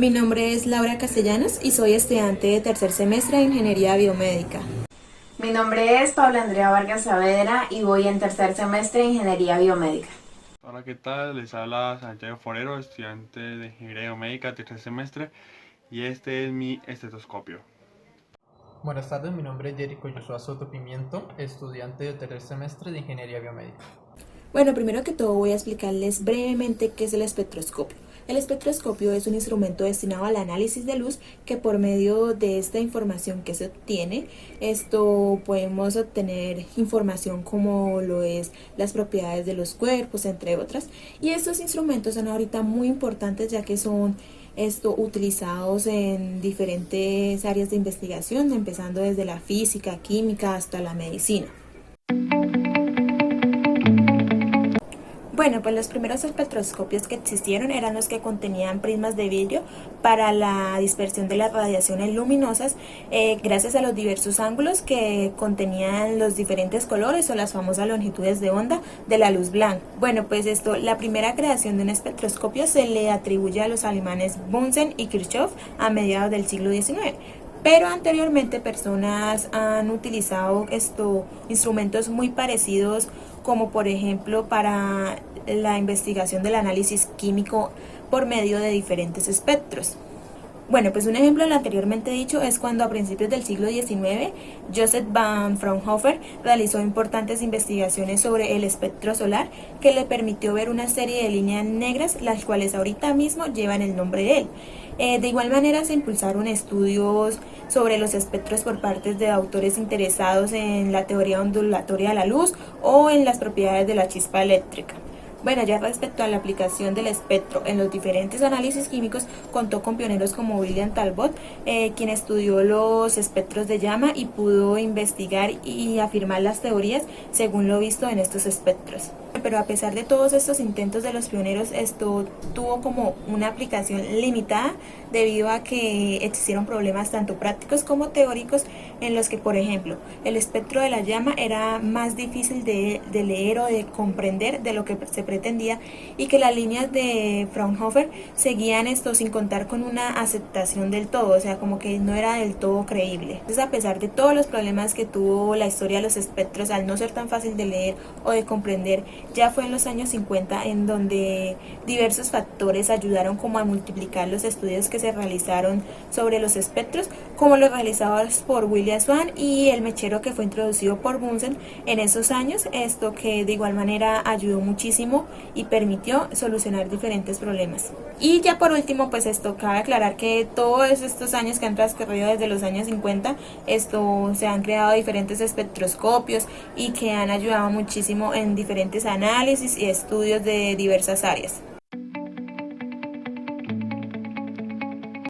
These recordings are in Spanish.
Mi nombre es Laura Castellanos y soy estudiante de tercer semestre de Ingeniería Biomédica. Mi nombre es Paula Andrea Vargas Saavedra y voy en tercer semestre de Ingeniería Biomédica. Hola, ¿qué tal? Les habla Santiago Forero, estudiante de Ingeniería Biomédica, tercer semestre, y este es mi estetoscopio. Buenas tardes, mi nombre es Jerico Joshua Soto Pimiento, estudiante de tercer semestre de Ingeniería Biomédica. Bueno, primero que todo voy a explicarles brevemente qué es el espectroscopio. El espectroscopio es un instrumento destinado al análisis de luz que por medio de esta información que se obtiene, podemos obtener información como lo es las propiedades de los cuerpos, entre otras. Y estos instrumentos son ahorita muy importantes ya que son utilizados en diferentes áreas de investigación, empezando desde la física, química hasta la medicina. Bueno, pues los primeros espectroscopios que existieron eran los que contenían prismas de vidrio para la dispersión de las radiaciones luminosas gracias a los diversos ángulos que contenían los diferentes colores o las famosas longitudes de onda de la luz blanca. Bueno, pues la primera creación de un espectroscopio se le atribuye a los alemanes Bunsen y Kirchhoff a mediados del siglo XIX. Pero anteriormente personas han utilizado instrumentos muy parecidos como por ejemplo para la investigación del análisis químico por medio de diferentes espectros. Bueno, pues un ejemplo de lo anteriormente dicho es cuando a principios del siglo XIX Joseph van Fraunhofer realizó importantes investigaciones sobre el espectro solar que le permitió ver una serie de líneas negras, las cuales ahorita mismo llevan el nombre de él. De igual manera se impulsaron estudios sobre los espectros por parte de autores interesados en la teoría ondulatoria de la luz o en las propiedades de la chispa eléctrica. Bueno, ya respecto a la aplicación del espectro en los diferentes análisis químicos, contó con pioneros como William Talbot, quien estudió los espectros de llama y pudo investigar y afirmar las teorías según lo visto en estos espectros. Pero a pesar de todos estos intentos de los pioneros, esto tuvo como una aplicación limitada debido a que existieron problemas tanto prácticos como teóricos en los que, por ejemplo, el espectro de la llama era más difícil de leer o de comprender de lo que se pretendía y que las líneas de Fraunhofer seguían esto sin contar con una aceptación del todo, o sea, como que no era del todo creíble. Entonces, a pesar de todos los problemas que tuvo la historia de los espectros al no ser tan fácil de leer o de comprender, ya fue en los años 50 en donde diversos factores ayudaron como a multiplicar los estudios que se realizaron sobre los espectros, como los realizados por William Swan y el mechero que fue introducido por Bunsen en esos años, esto que de igual manera ayudó muchísimo y permitió solucionar diferentes problemas. Y ya por último, pues cabe aclarar que todos estos años que han transcurrido desde los años 50, se han creado diferentes espectroscopios y que han ayudado muchísimo en diferentes análisis y estudios de diversas áreas.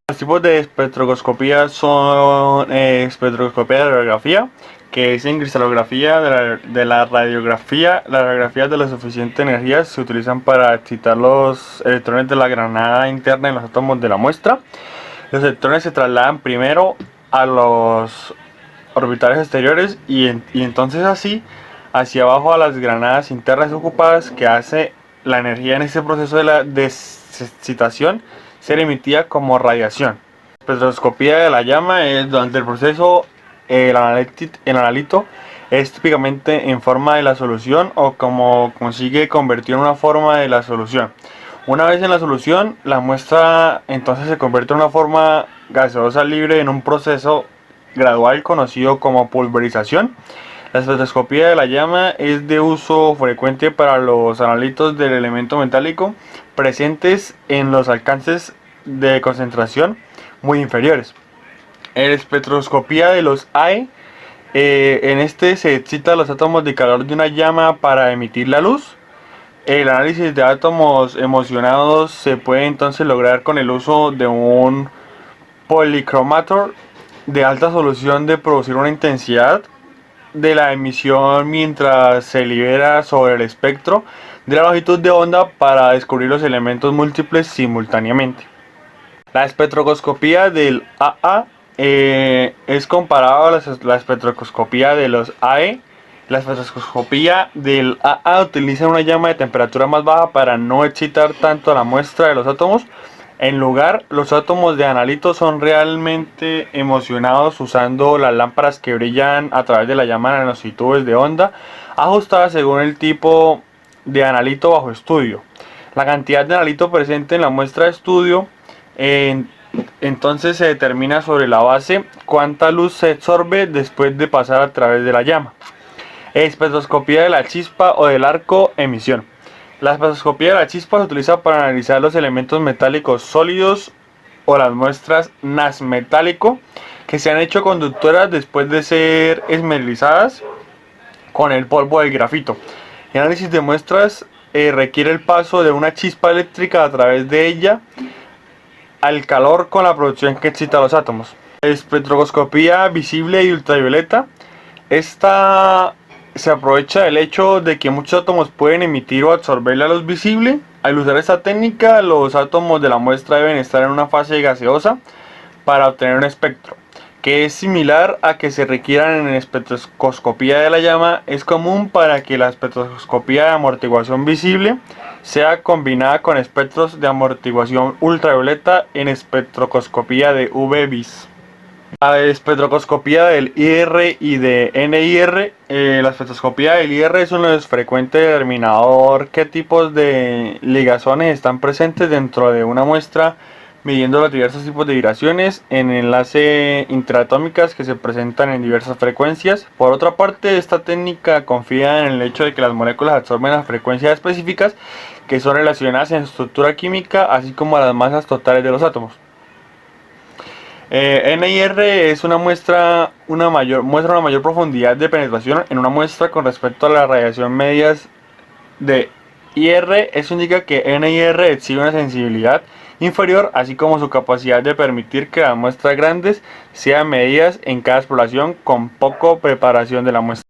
Los tipos de espectroscopía son espectroscopía de radiografía, que es en cristalografía de la radiografía. Las radiografías de la suficiente energía se utilizan para excitar los electrones de la granada interna en los átomos de la muestra. Los electrones se trasladan primero a los orbitales exteriores y entonces así hacia abajo a las granadas internas ocupadas, que hace la energía en este proceso de la desexcitación ser emitida como radiación. La espectroscopía de la llama es durante el proceso el analito es típicamente en forma de la solución o como consigue convertir en una forma de la solución. Una vez en la solución, la muestra entonces se convierte en una forma gaseosa libre en un proceso gradual conocido como pulverización. La espectroscopía de la llama es de uso frecuente para los analitos del elemento metálico presentes en los alcances de concentración muy inferiores. En la espectroscopía de los AE, en este se excita los átomos de calor de una llama para emitir la luz. El análisis de átomos emocionados se puede entonces lograr con el uso de un policromator de alta solución de producir una intensidad de la emisión mientras se libera sobre el espectro de la longitud de onda para descubrir los elementos múltiples simultáneamente. La espectroscopía del AA es comparada a la espectroscopía de los AE. La espectroscopía del AA utiliza una llama de temperatura más baja para no excitar tanto la muestra de los átomos En lugar, los átomos de analito son realmente emocionados usando las lámparas que brillan a través de la llama en longitudes de onda ajustadas según el tipo de analito bajo estudio. La cantidad de analito presente en la muestra de estudio entonces se determina sobre la base cuánta luz se absorbe después de pasar a través de la llama. Espectroscopía de la chispa o del arco emisión. La espectroscopía de la chispa se utiliza para analizar los elementos metálicos sólidos o las muestras NAS-metálico que se han hecho conductoras después de ser esmerizadas con el polvo del grafito. El análisis de muestras requiere el paso de una chispa eléctrica a través de ella al calor con la producción que excita los átomos. Espectroscopía visible y ultravioleta. Esta se aprovecha del hecho de que muchos átomos pueden emitir o absorber la luz visible. Al usar esta técnica, los átomos de la muestra deben estar en una fase gaseosa para obtener un espectro, que es similar a que se requieran en espectroscopía de la llama. Es común para que la espectroscopía de amortiguación visible sea combinada con espectros de amortiguación ultravioleta en espectroscopía de UV-Vis. La espectroscopía del IR y de NIR. La espectroscopía del IR es un frecuente determinador qué tipos de ligazones están presentes dentro de una muestra, midiendo los diversos tipos de vibraciones en enlace interatómicas que se presentan en diversas frecuencias. Por otra parte, esta técnica confía en el hecho de que las moléculas absorben las frecuencias específicas que son relacionadas en su estructura química, así como a las masas totales de los átomos. NIR es muestra una mayor profundidad de penetración en una muestra con respecto a las radiación medias de IR. Eso indica que NIR exhibe una sensibilidad inferior, así como su capacidad de permitir que las muestras grandes sean medidas en cada exploración con poco preparación de la muestra.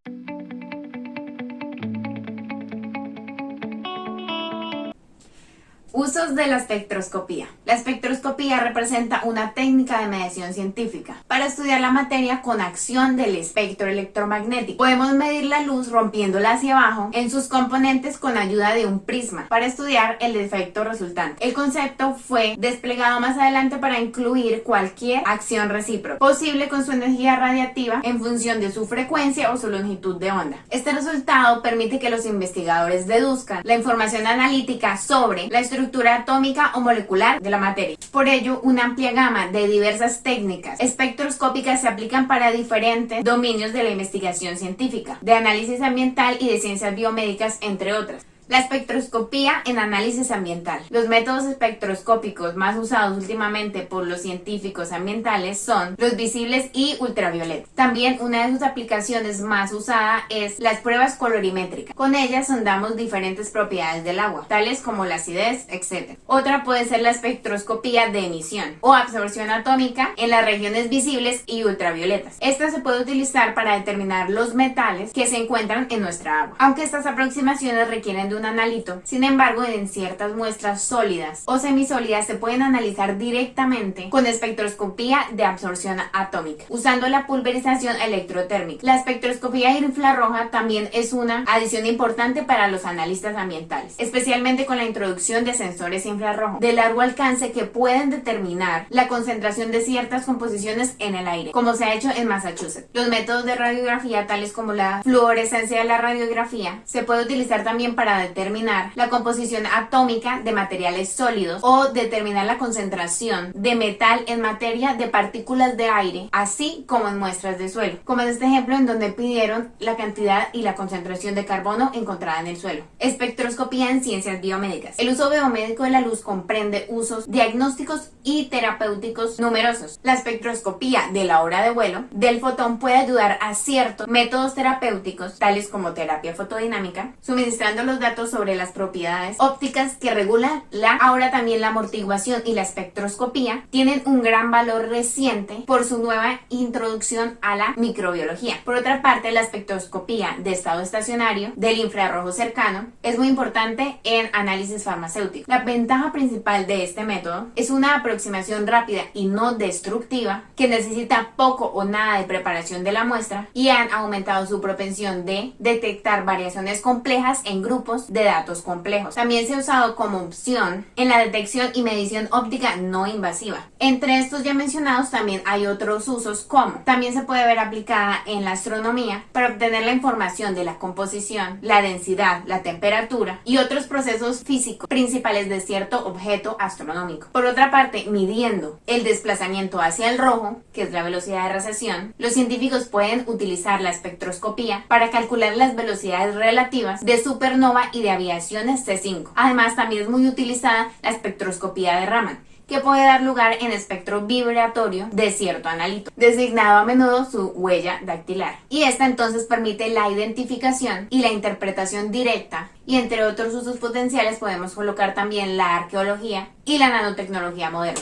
Usos de la espectroscopía. La espectroscopía representa una técnica de medición científica para estudiar la materia con acción del espectro electromagnético. Podemos medir la luz rompiéndola hacia abajo en sus componentes con ayuda de un prisma para estudiar el efecto resultante. El concepto fue desplegado más adelante para incluir cualquier acción recíproca posible con su energía radiativa en función de su frecuencia o su longitud de onda. Este resultado permite que los investigadores deduzcan la información analítica sobre la estructura atómica o molecular de la materia. Por ello, una amplia gama de diversas técnicas espectroscópicas se aplican para diferentes dominios de la investigación científica, de análisis ambiental y de ciencias biomédicas, entre otras. La espectroscopía en análisis ambiental. Los métodos espectroscópicos más usados últimamente por los científicos ambientales son los visibles y ultravioleta. También una de sus aplicaciones más usada es las pruebas colorimétricas. Con ellas sondamos diferentes propiedades del agua, tales como la acidez, etc. Otra puede ser la espectroscopía de emisión o absorción atómica en las regiones visibles y ultravioletas. Esta se puede utilizar para determinar los metales que se encuentran en nuestra agua. Aunque estas aproximaciones requieren de un analito, sin embargo, en ciertas muestras sólidas o semisólidas se pueden analizar directamente con espectroscopía de absorción atómica, usando la pulverización electrotérmica. La espectroscopía infrarroja también es una adición importante para los analistas ambientales, especialmente con la introducción de sensores infrarrojos de largo alcance que pueden determinar la concentración de ciertas composiciones en el aire, como se ha hecho en Massachusetts. Los métodos de radiografía, tales como la fluorescencia de la radiografía, se puede utilizar también para determinar la composición atómica de materiales sólidos o determinar la concentración de metal en materia de partículas de aire, así como en muestras de suelo, como en este ejemplo en donde pidieron la cantidad y la concentración de carbono encontrada en el suelo. Espectroscopía en ciencias biomédicas. El uso biomédico de la luz comprende usos diagnósticos y terapéuticos numerosos. La espectroscopía de la hora de vuelo del fotón puede ayudar a ciertos métodos terapéuticos, tales como terapia fotodinámica, suministrando los datos sobre las propiedades ópticas que regulan ahora también la amortiguación y la espectroscopía tienen un gran valor reciente por su nueva introducción a la microbiología. Por otra parte, la espectroscopía de estado estacionario del infrarrojo cercano es muy importante en análisis farmacéutico. La ventaja principal de este método es una aproximación rápida y no destructiva que necesita poco o nada de preparación de la muestra y han aumentado su propensión de detectar variaciones complejas en grupos tipos de datos complejos. También se ha usado como opción en la detección y medición óptica no invasiva. Entre estos ya mencionados también hay otros usos, como también se puede ver aplicada en la astronomía para obtener la información de la composición, la densidad, la temperatura y otros procesos físicos principales de cierto objeto astronómico. Por otra parte, midiendo el desplazamiento hacia el rojo, que es la velocidad de recesión, los científicos pueden utilizar la espectroscopía para calcular las velocidades relativas de supernova y de aviaciones C5. Además, también es muy utilizada la espectroscopía de Raman, que puede dar lugar en espectro vibratorio de cierto analito, designado a menudo su huella dactilar. Y esta entonces permite la identificación y la interpretación directa, y entre otros usos potenciales podemos colocar también la arqueología y la nanotecnología moderna.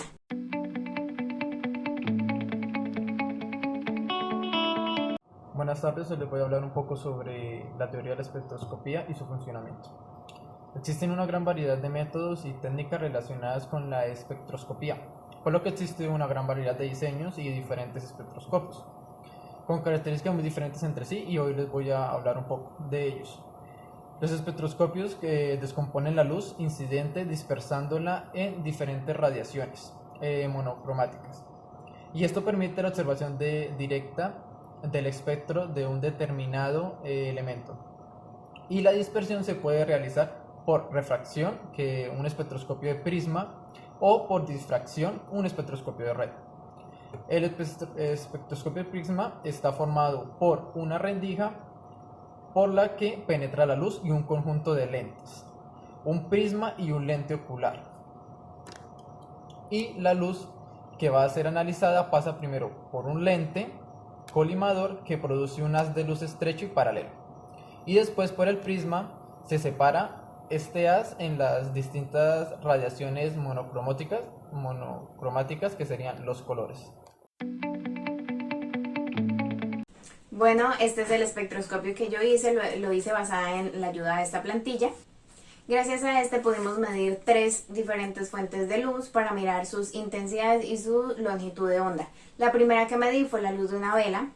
Buenas tardes, hoy les voy a hablar un poco sobre la teoría de la espectroscopía y su funcionamiento. Existen una gran variedad de métodos y técnicas relacionadas con la espectroscopía, por lo que existe una gran variedad de diseños y diferentes espectroscopios, con características muy diferentes entre sí, y hoy les voy a hablar un poco de ellos. Los espectroscopios que descomponen la luz incidente dispersándola en diferentes radiaciones monocromáticas, y esto permite la observación directa del espectro de un determinado elemento. Y la dispersión se puede realizar por refracción, que un espectroscopio de prisma, o por difracción, un espectroscopio de red. El espectroscopio de prisma está formado por una rendija por la que penetra la luz y un conjunto de lentes, un prisma y un lente ocular. Y la luz que va a ser analizada pasa primero por un lente colimador que produce un haz de luz estrecho y paralelo, y después por el prisma se separa este haz en las distintas radiaciones monocromáticas que serían los colores. Bueno, este es el espectroscopio que yo hice, lo hice basada en la ayuda de esta plantilla. Gracias a este pudimos medir 3 diferentes fuentes de luz para mirar sus intensidades y su longitud de onda. La primera que medí fue la luz de una vela,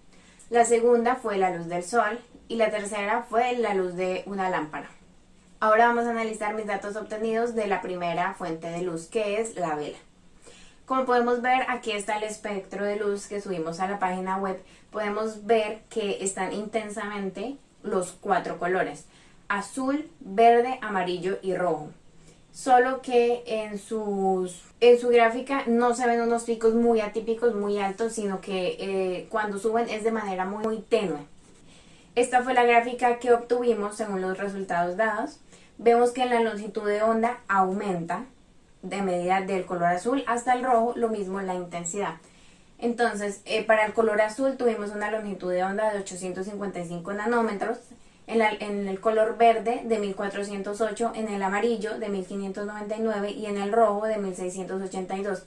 la segunda fue la luz del sol y la tercera fue la luz de una lámpara. Ahora vamos a analizar mis datos obtenidos de la primera fuente de luz, que es la vela. Como podemos ver, aquí está el espectro de luz que subimos a la página web. Podemos ver que están intensamente los 4 colores: azul, verde, amarillo y rojo. Solo que en su gráfica no se ven unos picos muy atípicos, muy altos, sino que cuando suben es de manera muy tenue. Esta fue la gráfica que obtuvimos según los resultados dados. Vemos que la longitud de onda aumenta de medida del color azul hasta el rojo, lo mismo la intensidad. Entonces, para el color azul tuvimos una longitud de onda de 855 nanómetros, en el color verde de 1408, en el amarillo de 1599 y en el rojo de 1682.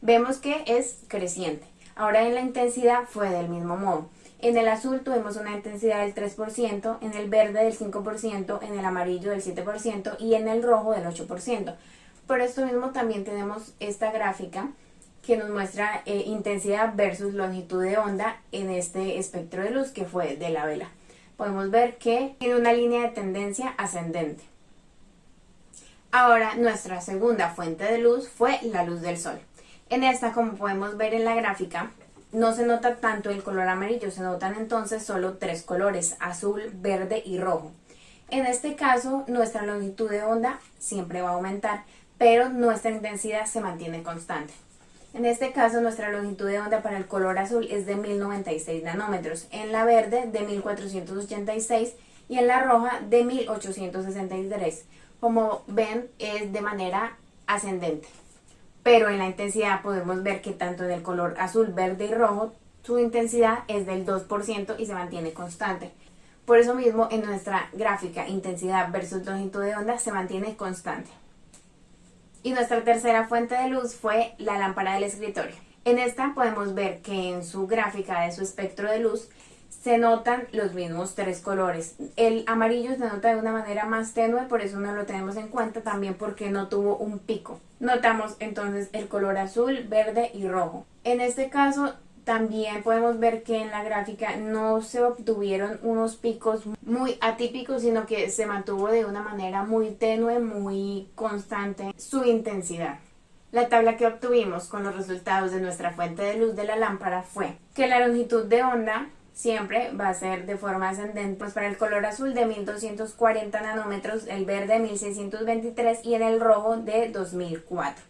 Vemos que es creciente. Ahora en la intensidad fue del mismo modo. En el azul tuvimos una intensidad del 3%, en el verde del 5%, en el amarillo del 7% y en el rojo del 8%. Por esto mismo también tenemos esta gráfica que nos muestra intensidad versus longitud de onda en este espectro de luz que fue de la vela. Podemos ver que tiene una línea de tendencia ascendente. Ahora nuestra segunda fuente de luz fue la luz del sol. En esta, como podemos ver en la gráfica, no se nota tanto el color amarillo, se notan entonces solo 3 colores: azul, verde y rojo. En este caso, nuestra longitud de onda siempre va a aumentar, pero nuestra intensidad se mantiene constante. En este caso, nuestra longitud de onda para el color azul es de 1096 nanómetros, en la verde de 1486 y en la roja de 1863. Como ven, es de manera ascendente. Pero en la intensidad podemos ver que tanto en el color azul, verde y rojo, su intensidad es del 2% y se mantiene constante. Por eso mismo, en nuestra gráfica intensidad versus longitud de onda se mantiene constante. Y nuestra tercera fuente de luz fue la lámpara del escritorio. En esta podemos ver que en su gráfica de su espectro de luz se notan los mismos 3 colores. El amarillo se nota de una manera más tenue, por eso no lo tenemos en cuenta, también porque no tuvo un pico. Notamos entonces el color azul, verde y rojo. En este caso También podemos ver que en la gráfica no se obtuvieron unos picos muy atípicos, sino que se mantuvo de una manera muy tenue, muy constante su intensidad. La tabla que obtuvimos con los resultados de nuestra fuente de luz de la lámpara fue que la longitud de onda siempre va a ser de forma ascendente, pues para el color azul de 1240 nanómetros, el verde 1623 y en el rojo de 2004.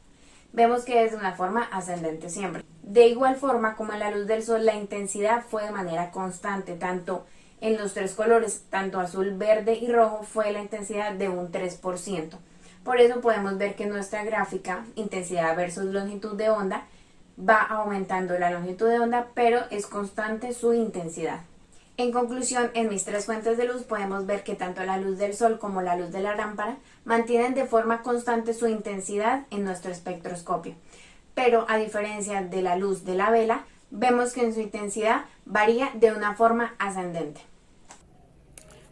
Vemos que es de una forma ascendente siempre. De igual forma como en la luz del sol, la intensidad fue de manera constante, tanto en los tres colores, tanto azul, verde y rojo, fue la intensidad de un 3%. Por eso podemos ver que nuestra gráfica, intensidad versus longitud de onda, va aumentando la longitud de onda, pero es constante su intensidad. En conclusión, en mis tres fuentes de luz podemos ver que tanto la luz del sol como la luz de la lámpara mantienen de forma constante su intensidad en nuestro espectroscopio. Pero a diferencia de la luz de la vela, vemos que en su intensidad varía de una forma ascendente.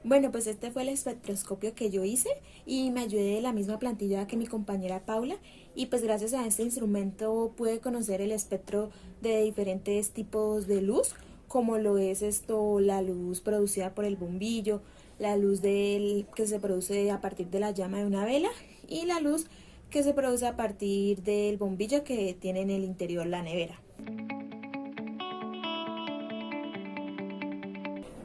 Bueno, pues este fue el espectroscopio que yo hice y me ayudé de la misma plantilla que mi compañera Paula, y pues gracias a este instrumento pude conocer el espectro de diferentes tipos de luz, como lo es la luz producida por el bombillo, la luz que se produce a partir de la llama de una vela y la luz que se produce a partir del bombillo que tiene en el interior la nevera.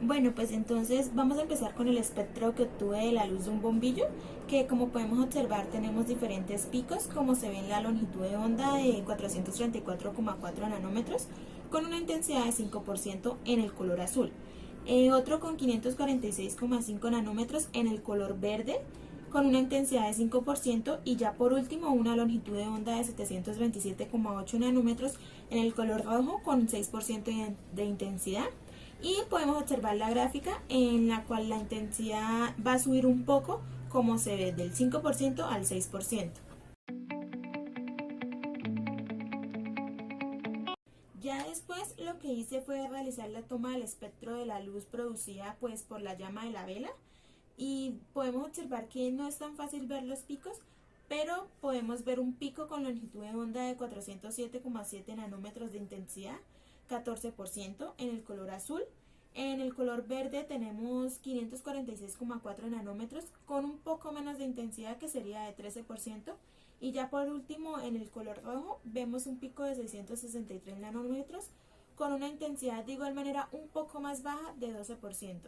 Bueno, pues entonces vamos a empezar con el espectro que obtuve de la luz de un bombillo, que como podemos observar tenemos diferentes picos, como se ve en la longitud de onda de 434,4 nanómetros, con una intensidad de 5% en el color azul, otro con 546,5 nanómetros en el color verde, con una intensidad de 5%, y ya por último una longitud de onda de 727,8 nanómetros en el color rojo con 6% de intensidad. Y podemos observar la gráfica en la cual la intensidad va a subir un poco, como se ve, del 5% al 6%. Ya después lo que hice fue realizar la toma del espectro de la luz producida pues por la llama de la vela, y podemos observar que no es tan fácil ver los picos, pero podemos ver un pico con longitud de onda de 407,7 nanómetros de intensidad, 14% en el color azul. En el color verde tenemos 546,4 nanómetros con un poco menos de intensidad, que sería de 13%. Y ya por último en el color rojo vemos un pico de 663 nanómetros con una intensidad de igual manera un poco más baja, de 12%.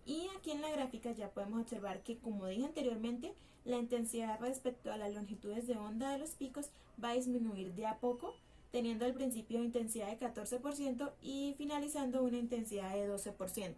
Y aquí en la gráfica ya podemos observar que, como dije anteriormente, la intensidad respecto a las longitudes de onda de los picos va a disminuir de a poco, teniendo al principio intensidad de 14% y finalizando una intensidad de 12%.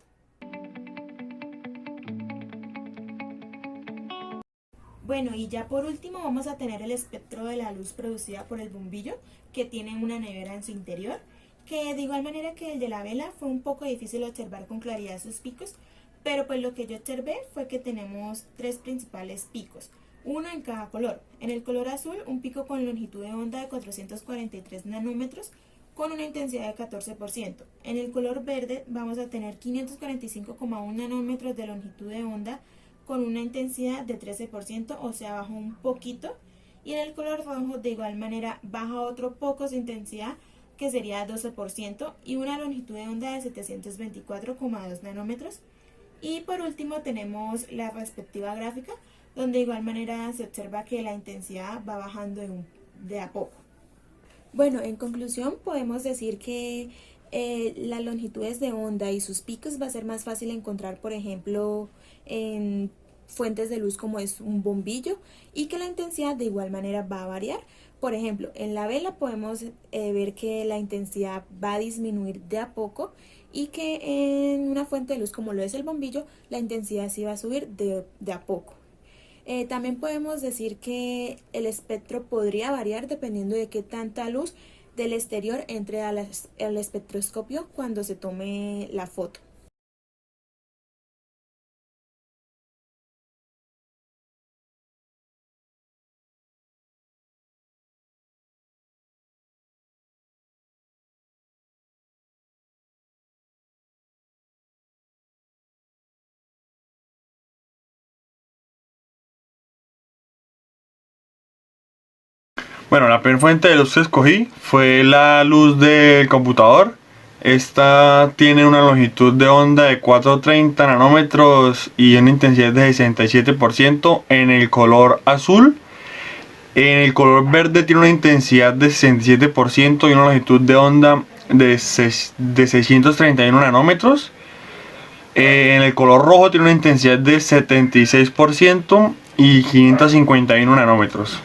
Bueno, y ya por último vamos a tener el espectro de la luz producida por el bombillo, que tiene una nevera en su interior, que de igual manera que el de la vela fue un poco difícil observar con claridad sus picos, pero pues lo que yo observé fue que tenemos tres principales picos, uno en cada color. En el color azul, un pico con longitud de onda de 443 nanómetros con una intensidad de 14%. En el color verde vamos a tener 545,1 nanómetros de longitud de onda con una intensidad de 13%, o sea, bajó un poquito. Y en el color rojo de igual manera baja otro poco su intensidad, que sería 12%, y una longitud de onda de 724,2 nanómetros. Y por último tenemos la respectiva gráfica, donde de igual manera se observa que la intensidad va bajando de a poco. Bueno, en conclusión podemos decir que las longitudes de onda y sus picos va a ser más fácil encontrar, por ejemplo, en fuentes de luz como es un bombillo, y que la intensidad de igual manera va a variar. Por ejemplo, en la vela podemos ver que la intensidad va a disminuir de a poco, y que en una fuente de luz como lo es el bombillo, la intensidad sí va a subir de a poco. También podemos decir que el espectro podría variar dependiendo de qué tanta luz del exterior entre al espectroscopio cuando se tome la foto. Bueno, la primera fuente de luz que escogí fue la luz del computador, Esta tiene una longitud de onda de 430 nanómetros y una intensidad de 67% en el color azul. En el color verde tiene una intensidad de 67% y una longitud de onda de 631 nanómetros. En el color rojo tiene una intensidad de 76% y 551 nanómetros.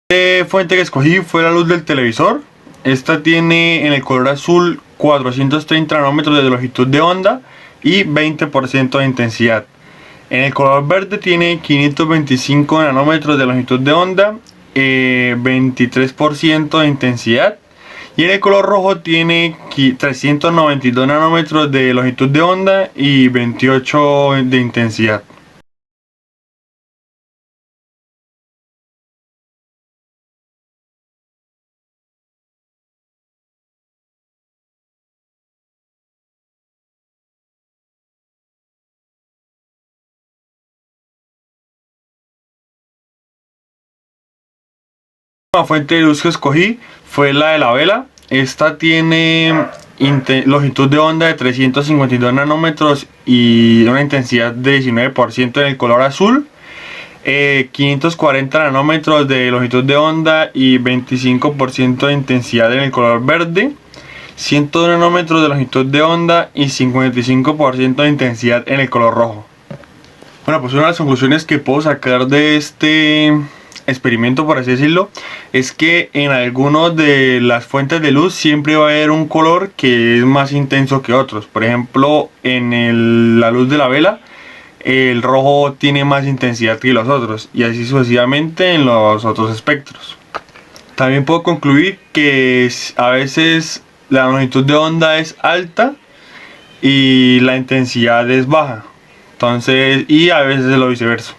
La fuente que escogí fue la luz del televisor. Esta tiene en el color azul 430 nanómetros de longitud de onda y 20% de intensidad. En el color verde tiene 525 nanómetros de longitud de onda, 23% de intensidad. Y en el color rojo tiene 392 nanómetros de longitud de onda y 28 de intensidad. La fuente de luz que escogí fue la de la vela. Esta tiene longitud de onda de 352 nanómetros y una intensidad de 19% en el color azul, 540 nanómetros de longitud de onda y 25% de intensidad en el color verde, 102 nanómetros de longitud de onda y 55% de intensidad en el color rojo. Bueno, pues una de las conclusiones que puedo sacar de este experimento, por así decirlo, es que en algunas de las fuentes de luz siempre va a haber un color que es más intenso que otros. Por ejemplo, en la luz de la vela, el rojo tiene más intensidad que los otros, y así sucesivamente en los otros espectros. También puedo concluir que a veces la longitud de onda es alta y la intensidad es baja, entonces, y a veces es lo viceversa.